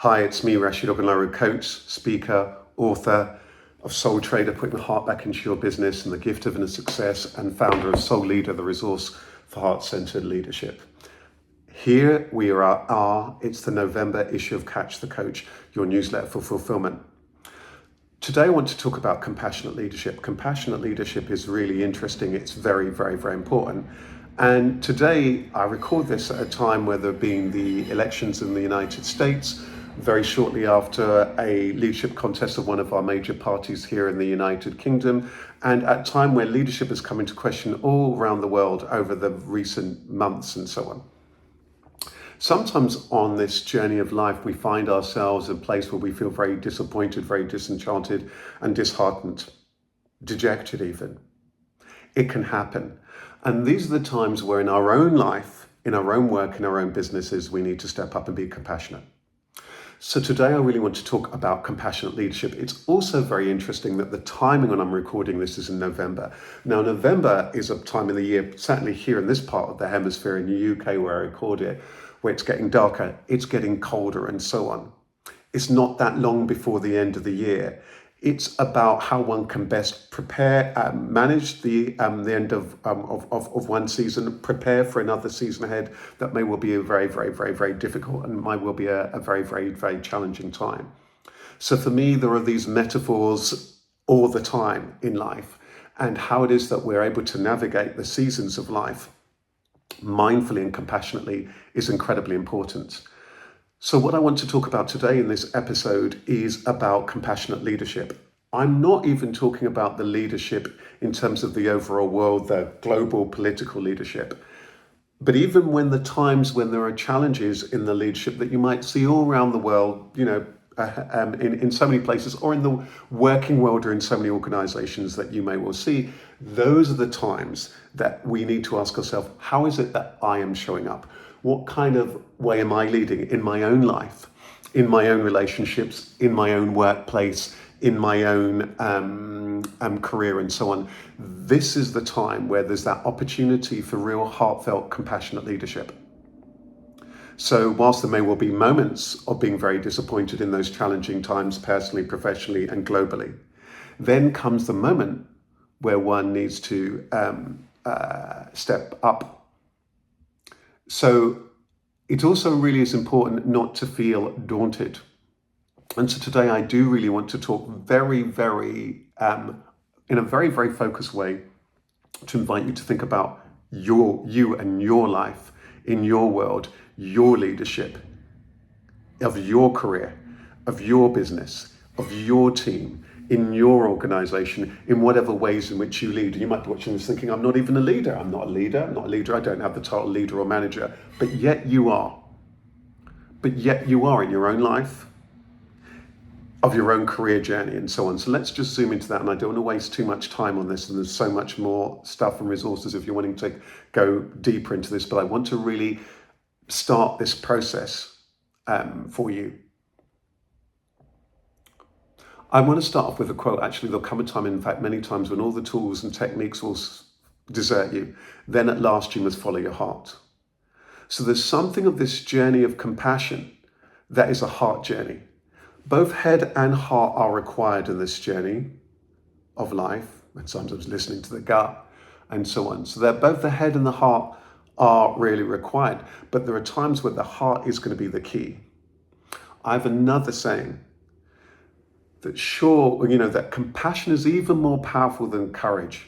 Hi, it's me, Rasheed Ogunlaru, coach, speaker, author of Soul Trader, putting the heart back into your business, and the gift of inner success, and founder of Soul Leader, the resource for heart-centered leadership. Here we are, it's the November issue of Catch the Coach, your newsletter for fulfillment. Today I want to talk about compassionate leadership. Compassionate leadership is really interesting. It's very, very, very important. And today I record this at a time where there have been the elections in the United States, very shortly after a leadership contest of one of our major parties here in the United Kingdom, and at a time where leadership has come into question all around the world over the recent months and so on. Sometimes on this journey of life, we find ourselves in a place where we feel very disappointed, very disenchanted and disheartened, dejected even. It can happen. And these are the times where in our own life, in our own work, in our own businesses, we need to step up and be compassionate. So today I really want to talk about compassionate leadership. It's also very interesting that the timing when I'm recording this is in November. Now, November is a time of the year, certainly here in this part of the hemisphere in the UK where I record it, where it's getting darker, it's getting colder and so on. It's not that long before the end of the year. It's about how one can best prepare, manage the end of one season, prepare for another season ahead that may well be a very, very, very, very difficult and might well be a very, very, very challenging time. So for me, there are these metaphors all the time in life, and how it is that we're able to navigate the seasons of life mindfully and compassionately is incredibly important. So what I want to talk about today in this episode is about compassionate leadership. I'm not even talking about the leadership in terms of the overall world, the global political leadership. But even when the times when there are challenges in the leadership that you might see all around the world, in so many places, or in the working world, or in so many organizations that you may well see, those are the times that we need to ask ourselves, how is it that I am showing up? What kind of way am I leading in my own life, in my own relationships, in my own workplace, in my own career and so on? This is the time where there's that opportunity for real heartfelt, compassionate leadership. So whilst there may well be moments of being very disappointed in those challenging times, personally, professionally, and globally, then comes the moment where one needs to step up. So it also really is important not to feel daunted. And so today I do really want to talk very, very, in a very, very focused way, to invite you to think about you and your life, in your world, your leadership, of your career, of your business, of your team, in your organization, in whatever ways in which you lead. You might be watching this thinking, I'm not even a leader. I'm not a leader. I don't have the title leader or manager, but yet you are. But yet you are in your own life, of your own career journey and so on. So let's just zoom into that. And I don't want to waste too much time on this. And there's so much more stuff and resources if you're wanting to go deeper into this. But I want to really start this process for you. I want to start off with a quote. Actually, there'll come a time, in fact, many times, when all the tools and techniques will desert you. Then at last you must follow your heart. So there's something of this journey of compassion that is a heart journey. Both head and heart are required in this journey of life, and sometimes listening to the gut and so on. So that both the head and the heart are really required. But there are times where the heart is going to be the key. I have another saying that that compassion is even more powerful than courage.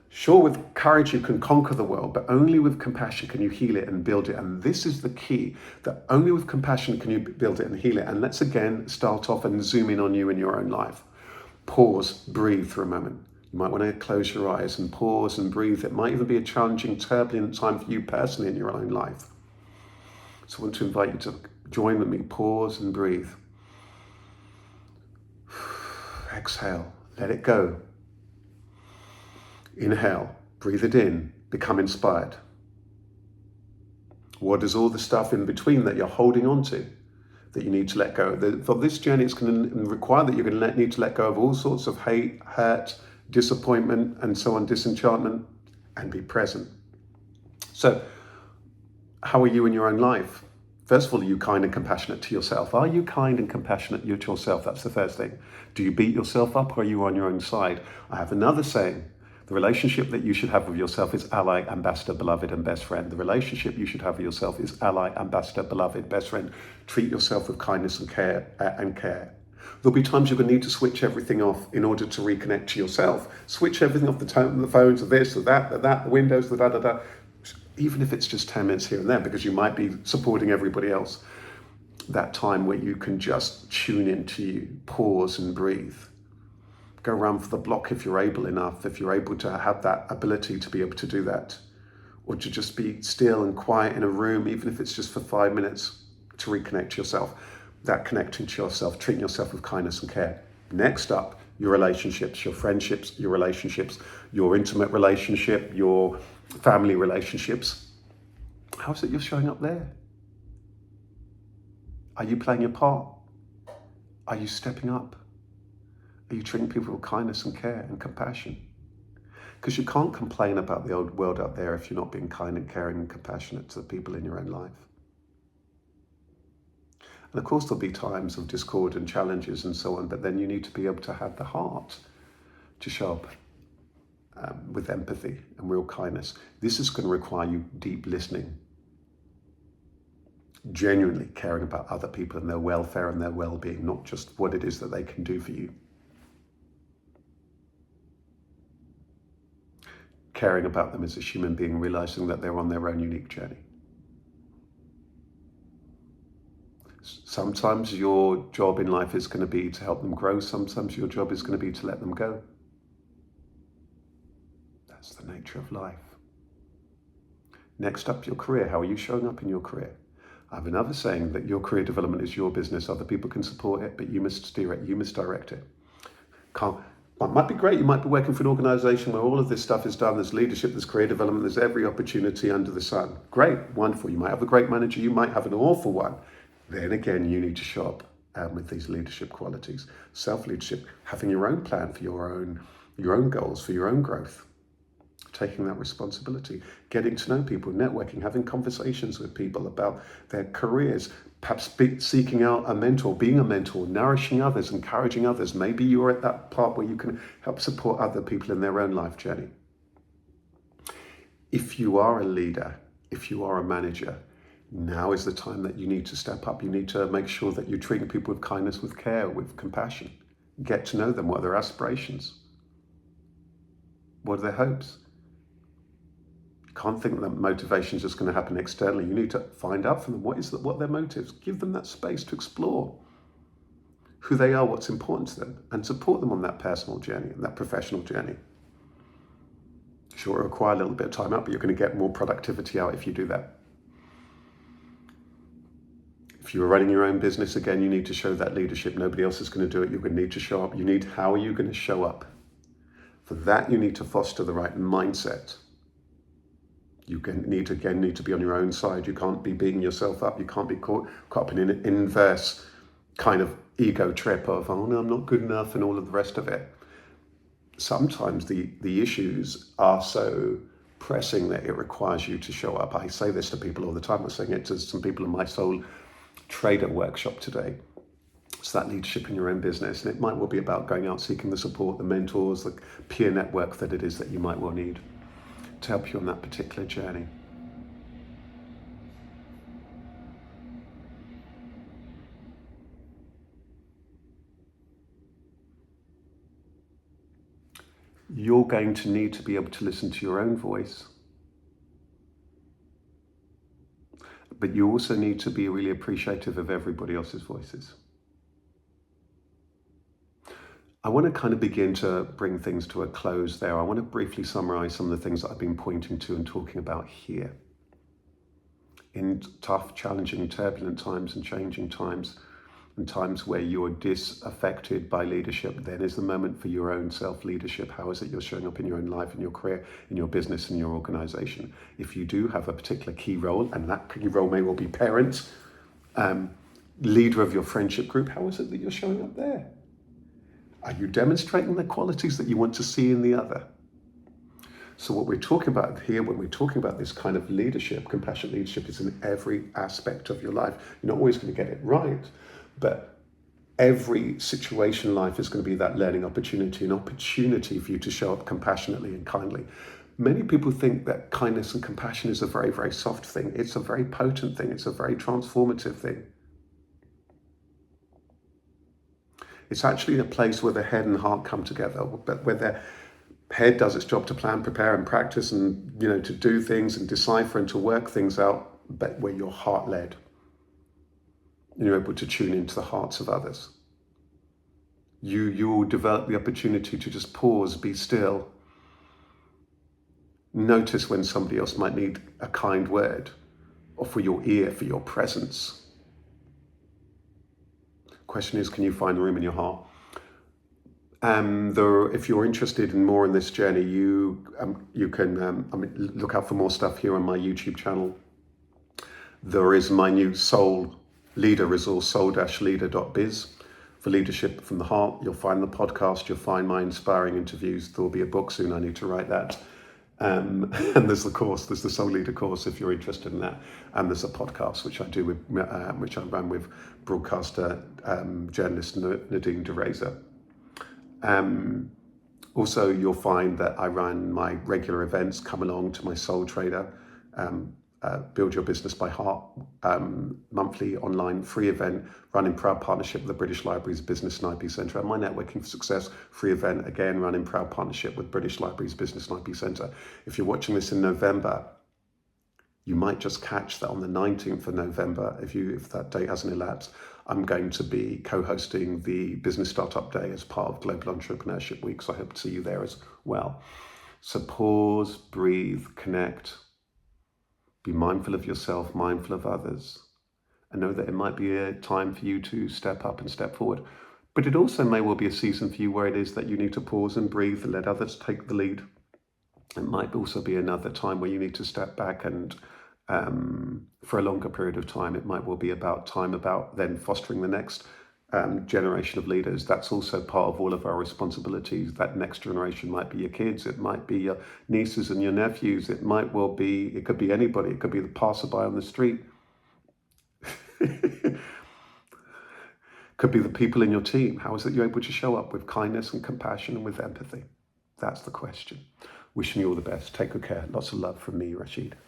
Sure, with courage you can conquer the world, but only with compassion can you heal it and build it. And this is the key, that only with compassion can you build it and heal it. And let's again start off and zoom in on you in your own life. Pause, breathe for a moment. You might want to close your eyes and pause and breathe. It might even be a challenging, turbulent time for you personally in your own life. So I want to invite you to join with me. Pause and breathe. Exhale, let it go. Inhale, breathe it in, become inspired. What is all the stuff in between that you're holding on to that you need to let go? For this journey, it's going to require that you're going to need to let go of all sorts of hate, hurt, disappointment, and so on, disenchantment, and be present. So how are you in your own life? First of all, are you kind and compassionate to yourself? Are you kind and compassionate to yourself? That's the first thing. Do you beat yourself up, or are you on your own side? I have another saying. The relationship that you should have with yourself is ally, ambassador, beloved, and best friend. The relationship you should have with yourself is ally, ambassador, beloved, best friend. Treat yourself with kindness and care. There'll be times you're going to need to switch everything off in order to reconnect to yourself. Switch everything off, the phones, of this, of that, the windows, the da-da-da. Even if it's just 10 minutes here and there, because you might be supporting everybody else. That time where you can just tune into you, pause and breathe. Go around for the block if you're able enough, if you're able to have that ability to be able to do that. Or to just be still and quiet in a room, even if it's just for 5 minutes, to reconnect to yourself. That connecting to yourself, treating yourself with kindness and care. Next up, your relationships, your friendships, your relationships, your intimate relationship, your family relationships. How's it you're showing up there? Are you playing your part? Are you stepping up? Are you treating people with kindness and care and compassion? Because you can't complain about the old world out there if you're not being kind and caring and compassionate to the people in your own life. And of course, there'll be times of discord and challenges and so on, but then you need to be able to have the heart to show up with empathy and real kindness. This is going to require you deep listening, genuinely caring about other people and their welfare and their well-being, not just what it is that they can do for you. Caring about them as a human being, realizing that they're on their own unique journey. Sometimes your job in life is going to be to help them grow. Sometimes your job is going to be to let them go. That's the nature of life. Next up, your career. How are you showing up in your career? I have another saying that your career development is your business. Other people can support it, but you must steer it. You must direct it. It might be great. You might be working for an organization where all of this stuff is done. There's leadership, there's career development, there's every opportunity under the sun. Great, wonderful. You might have a great manager. You might have an awful one. Then again, you need to show up with these leadership qualities. Self-leadership, having your own plan for your own goals, for your own growth. Taking that responsibility, getting to know people, networking, having conversations with people about their careers, perhaps seeking out a mentor, being a mentor, nourishing others, encouraging others. Maybe you're at that part where you can help support other people in their own life journey. If you are a leader, if you are a manager, now is the time that you need to step up. You need to make sure that you're treating people with kindness, with care, with compassion. Get to know them. What are their aspirations? What are their hopes? Can't think that motivation is just going to happen externally. You need to find out from them what are their motives. Give them that space to explore who they are, what's important to them, and support them on that personal journey and that professional journey. Sure, it'll require a little bit of time out, but you're going to get more productivity out if you do that. If you're running your own business, again, you need to show that leadership. Nobody else is going to do it. You're going to need to show up. How are you going to show up? For that, you need to foster the right mindset. You need to be on your own side. You can't be beating yourself up. You can't be caught up in an inverse kind of ego trip of, oh no, I'm not good enough and all of the rest of it. Sometimes the issues are so pressing that it requires you to show up. I say this to people all the time. I was saying it to some people in my Soul Trader workshop today. It's that leadership in your own business. And it might well be about going out, seeking the support, the mentors, the peer network that it is that you might well need to help you on that particular journey. You're going to need to be able to listen to your own voice, but you also need to be really appreciative of everybody else's voices. I want to kind of begin to bring things to a close there. I want to briefly summarize some of the things that I've been pointing to and talking about here. In tough, challenging, turbulent times and changing times, and times where you're disaffected by leadership, then is the moment for your own self-leadership. How is it you're showing up in your own life, in your career, in your business, in your organization? If you do have a particular key role, and that key role may well be parent, leader of your friendship group, how is it that you're showing up there? Are you demonstrating the qualities that you want to see in the other? So what we're talking about here, when we're talking about this kind of leadership, compassionate leadership, is in every aspect of your life. You're not always going to get it right, but every situation in life is going to be that learning opportunity, an opportunity for you to show up compassionately and kindly. Many people think that kindness and compassion is a very, very soft thing. It's a very potent thing. It's a very transformative thing. It's actually a place where the head and heart come together, but where the head does its job to plan, prepare, and practice, and to do things and decipher and to work things out, but where you're heart-led. You're able to tune into the hearts of others. You'll develop the opportunity to just pause, be still, notice when somebody else might need a kind word, or for your ear, for your presence. Question is, can you find room in your heart? If you're interested in more in this journey, you can look out for more stuff here on my YouTube channel. There is my new soul leader resource, soul-leader.biz, for leadership from the heart. You'll find the podcast, you'll find my inspiring interviews. There will be a book soon, I need to write that. And there's the course, there's the Soul Leader course if you're interested in that. And there's a podcast which I do with, which I run with broadcaster, journalist Nadine DeRazer. Also, you'll find that I run my regular events. Come along to my Soul Trader, Build Your Business by Heart, monthly online free event run in proud partnership with the British Library's Business and IP Centre, and my Networking for Success free event, again run in proud partnership with British Library's Business and IP Centre. If you're watching this in November, you might just catch that on the 19th of November, if that date hasn't elapsed, I'm going to be co-hosting the Business Startup Day as part of Global Entrepreneurship Week, so I hope to see you there as well. So pause, breathe, connect, be mindful of yourself, mindful of others, and know that it might be a time for you to step up and step forward. But it also may well be a season for you where it is that you need to pause and breathe and let others take the lead. It might also be another time where you need to step back and for a longer period of time, it might well be about then fostering the next generation of leaders. That's also part of all of our responsibilities. That next generation might be your kids, it might be your nieces and your nephews, it could be anybody, it could be the passerby on the street. Could be the people in your team. How is it you're able to show up with kindness and compassion and with empathy? That's the question. Wishing you all the best. Take good care. Lots of love from me, Rasheed.